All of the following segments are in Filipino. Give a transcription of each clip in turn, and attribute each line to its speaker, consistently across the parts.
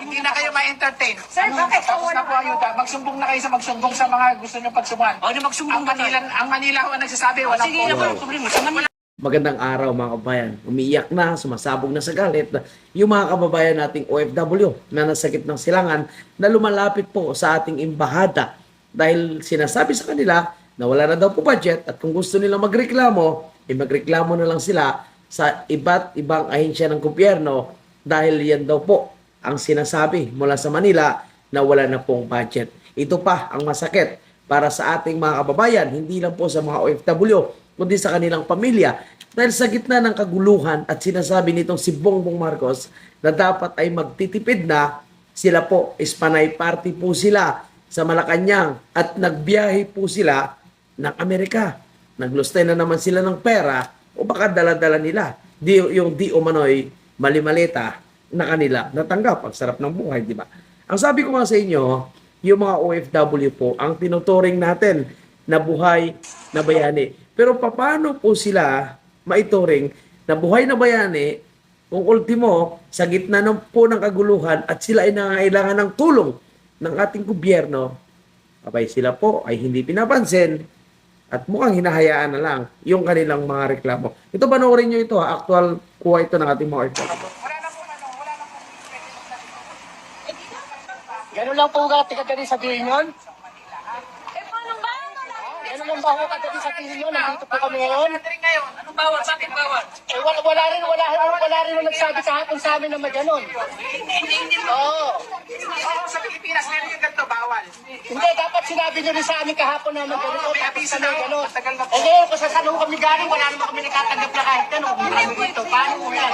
Speaker 1: Hindi na kayo ma-entertain.
Speaker 2: Sir, bakit?
Speaker 1: Tapos na po ayuda. Magsumbong na kayo sa magsumbong sa mga gusto nyo pagsumbungan.
Speaker 3: O, di magsumbong
Speaker 1: Ang Manila ho ang nagsasabi. Walang
Speaker 3: sige,
Speaker 1: po.
Speaker 3: walang problema. Sa Manila.
Speaker 4: Magandang araw mga kababayan. Umiiyak na, sumasabog na sa galit yung mga kababayan nating OFW na nasa gitnang silangan na lumalapit po sa ating embahada dahil sinasabi sa kanila na wala na daw po budget at kung gusto nila magreklamo, magreklamo na lang sila sa iba't ibang ahensya ng gobyerno dahil yan daw po ang sinasabi mula sa Manila na wala na pong budget. Ito pa ang masakit para sa ating mga kababayan, hindi lang po sa mga OFW, kundi sa kanilang pamilya. Dahil sa gitna ng kaguluhan at sinasabi nitong si Bongbong Marcos na dapat ay magtitipid na, sila po is panay party po sila sa Malacanang at nagbiyahe po sila ng Amerika. Naglustay na naman sila ng pera o baka dala-dala nila yung di umano'y malimaleta na kanila natanggap. Ang sarap ng buhay, di ba? Ang sabi ko nga sa inyo, yung mga OFW po ang tinuturing natin na buhay na bayani. Pero paano po sila maituring na buhay na bayani kung ultimo sa gitna po ng kaguluhan at sila ay nangangailangan ng tulong ng ating gobyerno, abay sila po ay hindi pinapansin at mukhang hinahayaan na lang yung kanilang mga reklamo. Ito, panoorin nyo ito, actual kuha ito ng ating mga OFW.
Speaker 5: Ganun lang po ka kadali sabihin yun. Ganun lang ba ako kadali sabihin yun? Nandito po kami ngayon.
Speaker 1: Anong bawal? Bakit bawal?
Speaker 5: Eh, wala rin nagsabi kahapon sa amin na maganon. Oo.
Speaker 1: Oo, sa Pilipinas, meron yung ganito, bawal.
Speaker 5: Hindi, dapat sinabi nyo rin sa amin kahapon na maganon.
Speaker 1: Oo, may abiso na
Speaker 5: ganon.
Speaker 1: matagal na po.
Speaker 5: Eh, ngayon, kung saan ho kami galing, wala naman kami nakatanggap na kahit ano. Dito, paano mo yan?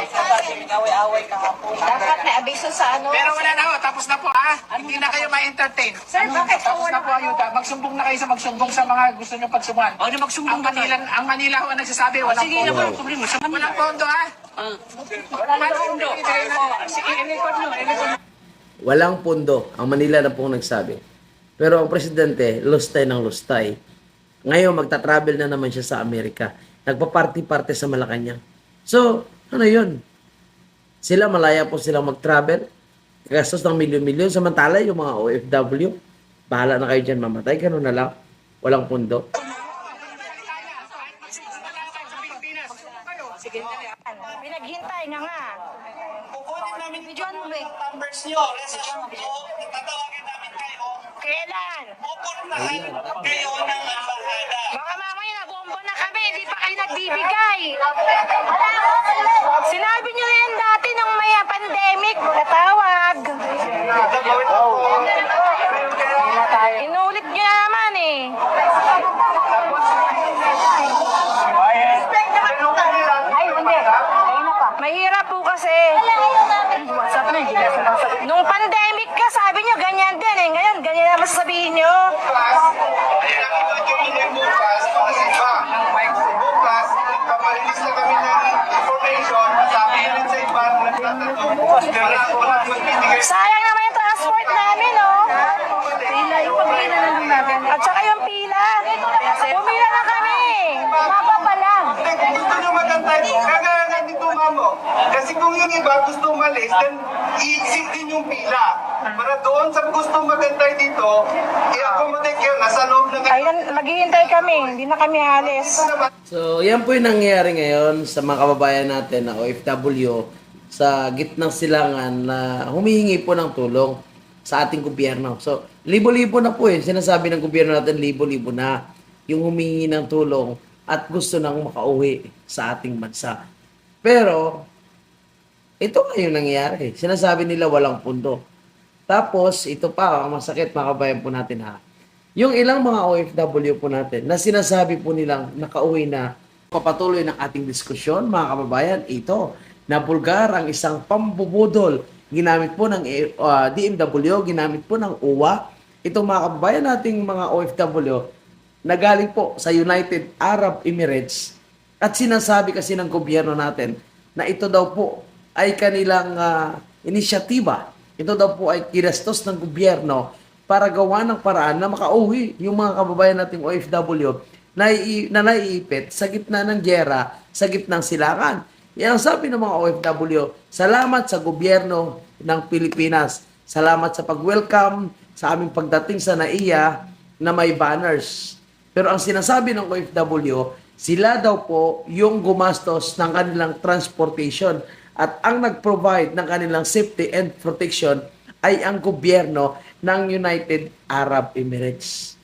Speaker 2: Dapat may abiso sa ano.
Speaker 1: Pero wala na ho, tapos na po ha. Hindi na kayo ma-entertain.
Speaker 2: Sir, bakit?
Speaker 1: Tapos na po ayuda. Magsumbong na kayo sa magsumbong sa mga gusto nyo pagsumbungan.
Speaker 3: O, di magsumbong
Speaker 1: Ang Manila ho ang nagsasabi. Walang
Speaker 3: Sige,
Speaker 1: pondo.
Speaker 3: walang problema. Sa Manila.
Speaker 1: Walang pondo ha.
Speaker 3: Walang pondo. Sige, inikot nyo.
Speaker 4: Walang pundo. Ang Manila na pong nagsabi. Pero ang presidente, lustay ng lustay. Ngayon, magta-travel na naman siya sa Amerika. Nagpa-party-party sa Malacanang. So, ano yun? Sila, malaya po silang mag-travel. Gastos ng milyon-milyon. Samantala, yung mga OFW, bahala na kayo dyan mamatay. Ganun na lang. Walang pundo.
Speaker 2: Pinaghintay na nga.
Speaker 5: Kukunin namin
Speaker 2: Si John Wick.
Speaker 5: numbers nyo. Reserve nyo. Tatawagin namin kayo.
Speaker 2: Kailan?
Speaker 5: Pupuntahan kayo ng embahada.
Speaker 2: Baka mamaya nabombo na kami, hindi pa kayo nagbibigay. Sinabi niyo yan dati nung may pandemic, natawag. Inulit niyo naman eh. Ay, hindi. Mahirap po kasi. Nung pandemic ka, sabi niyo ganyan din eh. Ngayon, ganyan naman sasabihin niyo. Sayang naman yung transport namin, oh. At saka yung pila. Pumila na kami. Mapa pa lang.
Speaker 6: Kung gusto nyo magantay, kagaya nga dito mamo. Kasi kung yung iba gusto umalis, then i-exit din yung pila. Para doon sa gusto magantay dito, i-accommodate kayo, nasa loob ng...
Speaker 2: Ayun, maghihintay kami. Hindi na kami alis.
Speaker 4: So, yan po yung nangyayari ngayon sa mga kababayan natin na OFW sa gitnang silangan na humihingi po ng tulong sa ating gobyerno. So, libo-libo na po sinasabi ng gobyerno natin, libo-libo na yung humingi ng tulong at gusto nang makauwi sa ating bansa. Pero, ito nga yung nangyayari. Sinasabi nila walang pundo. Tapos, ito pa, ang masakit mga kabayan po natin ha. Yung ilang mga OFW po natin na sinasabi po nilang nakauwi na, papatuloy ng ating diskusyon, mga kababayan, ito, na bulgar ang isang pambubudol. Ginamit po ng DMW, ginamit po ng UWA. Itong mga kababayan nating mga OFW na galing po sa United Arab Emirates at sinasabi kasi ng gobyerno natin na ito daw po ay kanilang inisyatiba. Ito daw po ay kinastos ng gobyerno para gawa ng paraan na makauwi yung mga kababayan nating OFW na naiipit sa gitna ng gyera, sa gitnang silangan. Yan ang sabi ng mga OFW, salamat sa gobyerno ng Pilipinas Salamat sa pag-welcome sa aming pagdating sa NAIA na may banners. Pero ang sinasabi ng OFW, sila daw po yung gumastos ng kanilang transportation at ang nag-provide ng kanilang safety and protection ay ang gobyerno ng United Arab Emirates.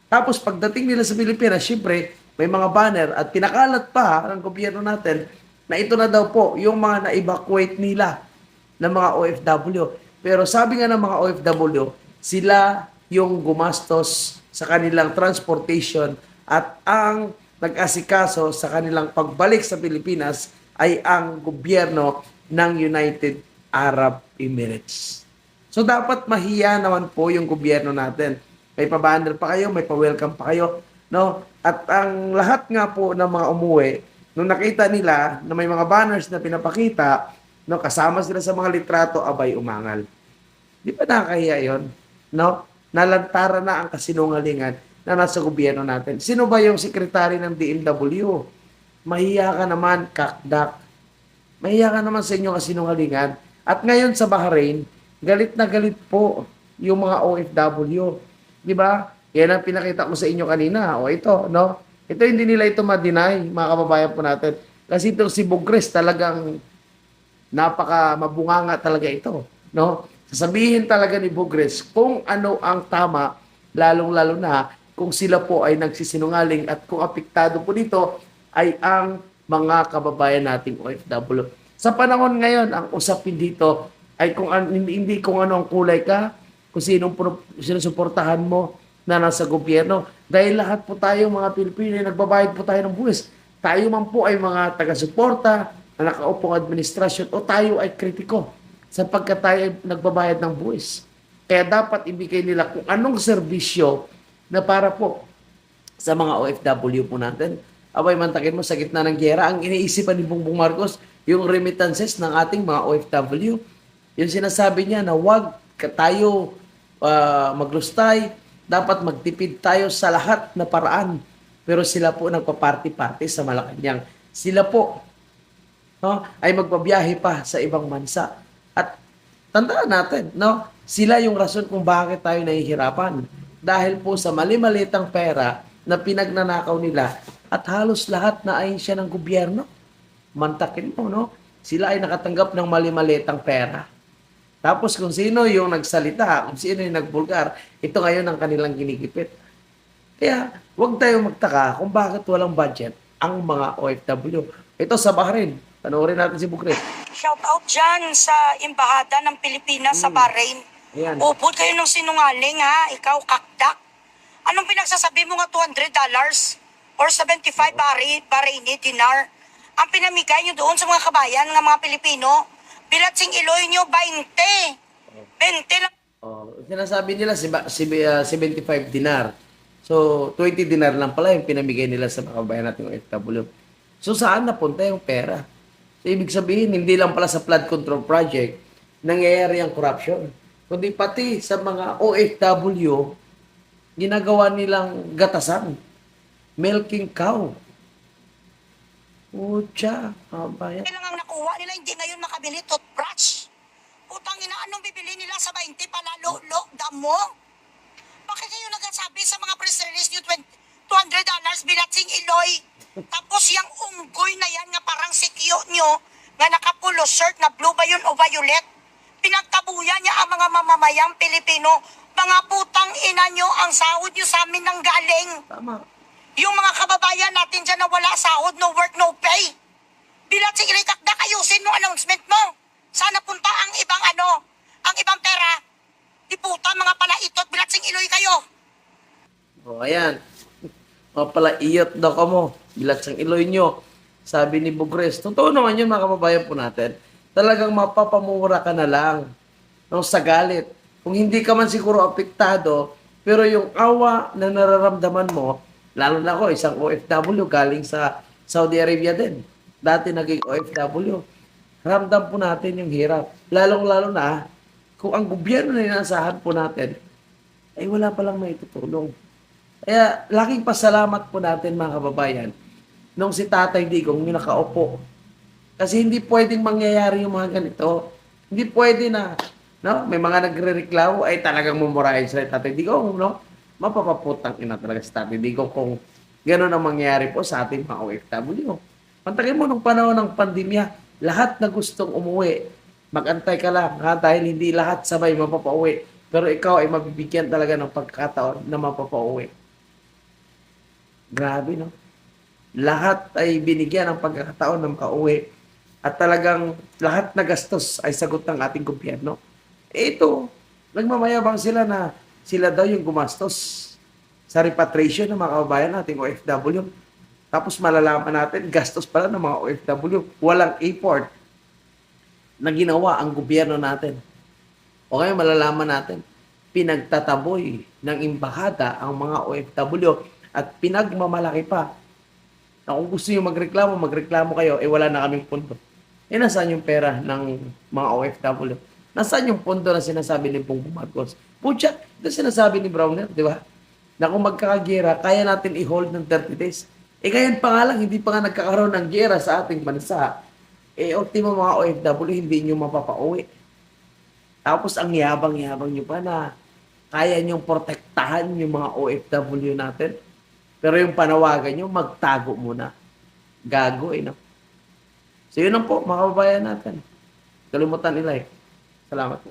Speaker 4: Tapos pagdating nila sa Pilipinas, syempre may mga banner at pinakalat pa ng gobyerno natin na ito na daw po yung mga na-evacuate nila ng mga OFW. Pero sabi nga ng mga OFW, sila yung gumastos sa kanilang transportation at ang nag-asikaso sa kanilang pagbalik sa Pilipinas ay ang gobyerno ng United Arab Emirates. So dapat mahiya naman po yung gobyerno natin. May pa-banner pa kayo, may pa-welcome pa kayo, no? At ang lahat nga po ng mga umuwi, nung nakita nila na may mga banners na pinapakita, no, kasama sila sa mga litrato, abay umangal. Di ba nakakahiya yun? No? Nalantara na ang kasinungalingan na nasa gobyerno natin. Sino ba yung sekretary ng DMW? Mahiya ka naman, kakdak. Mahiya ka naman sa inyong kasinungalingan. At ngayon sa Bahrain, galit na galit po yung mga OFW. Di ba? Yan ang pinakita ko sa inyo kanina. O ito, no? Ito hindi nila ito ma-deny, mga kababayan po natin. Kasi itong si Bugres talagang napaka mabunganga talaga ito, no? Sasabihin talaga ni Bugres kung ano ang tama, lalong-lalo na kung sila po ay nagsisinungaling at kung apektado po dito ay ang mga kababayan nating OFW. Sa panahon ngayon, ang usapin dito ay kung hindi kung ano ang kulay ka, kung sinusuportahan mo na nasa gobyerno. Dahil lahat po tayo mga Pilipino ay nagbabayad po tayo ng buwis. Tayo man po ay mga taga-suporta na nakaupong administrasyon o tayo ay kritiko sapagkat tayo ay nagbabayad ng buwis. Kaya dapat ibigay nila kung anong serbisyo na para po sa mga OFW po natin. Abay, mantakin mo sa gitna ng gyera, ang iniisipan ni Bongbong Marcos, yung remittances ng ating mga OFW. Yung sinasabi niya na wag tayo maglustay, dapat magtipid tayo sa lahat na paraan. Pero sila po nagpa-party-party sa Malacanang. Sila po ay magbabiyahe pa sa ibang bansa. At tandaan natin, no? Sila yung rason kung bakit tayo nahihirapan. Dahil po sa mali-malitang pera na pinagnanakaw nila at halos lahat na ahensya ng gobyerno. Mantakin mo, no? Sila ay nakatanggap ng mali-malitang pera. Tapos kung sino yung nagsalita, kung sino yung nagbulgar, ito ngayon ang kanilang ginikipit. Kaya huwag tayo magtaka kung bakit walang budget ang mga OFW. Ito sa Bahrain. Panoorin natin si Bukret.
Speaker 2: Shout out dyan sa Embahada ng Pilipinas sa Bahrain.
Speaker 4: Ayan.
Speaker 2: Upod kayo ng sinungaling ha, ikaw kakdak. Anong pinagsasabi mo nga $200 or 75 Bahraini dinar? Ang pinamigay nyo doon sa mga kabayan ng mga Pilipino, Bilatsing Iloy nyo, 20. 20 lang.
Speaker 4: Sinasabi nila 75 dinar. So, 20 dinar lang pala yung pinamigay nila sa mga kabayan natin OFW. So, saan napunta yung pera? So, ibig sabihin, hindi lang pala sa flood control project nangyayari ang corruption. Kundi pati sa mga OFW, ginagawa nilang gatasan. Milking cow. Pucha, kabayan.
Speaker 2: Lang ang nakuha nila, hindi ngayon makabili toothbrush. Putang ina, anong bibili nila sa 20 palalo, damo? Bakit kayo nagsasabi sa mga press release nyo $200 Bilatsing Iloy? Tapos yung unggoy na yan nga parang sikyo nyo, nga nakapulo shirt na blue ba yun o violet? Pinagtabuyan niya ang mga mamamayang Pilipino. Mga putang ina nyo, ang sahod nyo sa amin nang galing.
Speaker 4: Tama.
Speaker 2: Yung mga kababayan natin dyan na wala sahod, no work, no pay. Bilatsing Iloy, kakdak, ayusin mo announcement mo. Sana punta ang ibang ang ibang pera. Di puta, mga palaitot, Bilatsing Iloy kayo.
Speaker 4: Ayan. Mga pala iyot daw ka mo. Bilatsing Iloy nyo. Sabi ni Bugres. Totoo naman yun mga kababayan po natin. Talagang mapapamura ka na lang. No, sa galit. Kung hindi ka man siguro apektado, pero yung awa na nararamdaman mo, lalo na ako, isang OFW galing sa Saudi Arabia din. Dati naging OFW. Ramdam po natin yung hirap. Lalong-lalo na, kung ang gobyerno na inasahan po natin, ay wala palang maitutulong. Kaya, laking pasalamat po natin mga kababayan, nung si Tatay Digong yung nakaupo. Kasi hindi pwedeng mangyayari yung mga ganito. Hindi pwede na No? May mga nagrereklamo ay talagang mumurahin sila Tatay Digong, no? Mapapaputang ina talaga si Tatay Digong kung gano'n ang mangyayari po sa ating mga OFW. Pantagin mo nung panahon ng pandemya, lahat na gustong umuwi, magantay ka lang, ha? Dahil hindi lahat sabay mapapauwi. Pero ikaw ay mabibigyan talaga ng pagkakataon na mapapauwi. Grabe, no? Lahat ay binigyan ng pagkakataon na makauwi. At talagang lahat na gastos ay sagot ng ating gobyerno. Ito, nagmamayabang sila na sila daw yung gumastos sa repatriation ng mga kababayan nating OFW. Tapos malalaman natin, gastos pala ng mga OFW. Walang effort na ginawa ang gobyerno natin. O kaya malalaman natin, pinagtataboy ng imbahada ang mga OFW at pinagmamalaki pa. Na kung gusto nyo magreklamo kayo, wala na kaming pundo. Nasaan yung pera ng mga OFW? Nasaan yung pundo na sinasabi ni Bongbong Marcos? Pucha, ito sinasabi ni Browner, di ba? Na kung magkakagera, kaya natin i-hold ng 30 days. Ngayon pa nga lang, hindi pa nga nagkakaroon ng gera sa ating bansa. Ultimo mga OFW, hindi nyo mapapauwi. Tapos ang yabang-yabang nyo pa na kaya nyong protektahan yung mga OFW natin. Pero yung panawagan nyo, magtago muna. Gago, no? So yun lang po, mga kababayan natin. Kalimutan nila. Salamat po.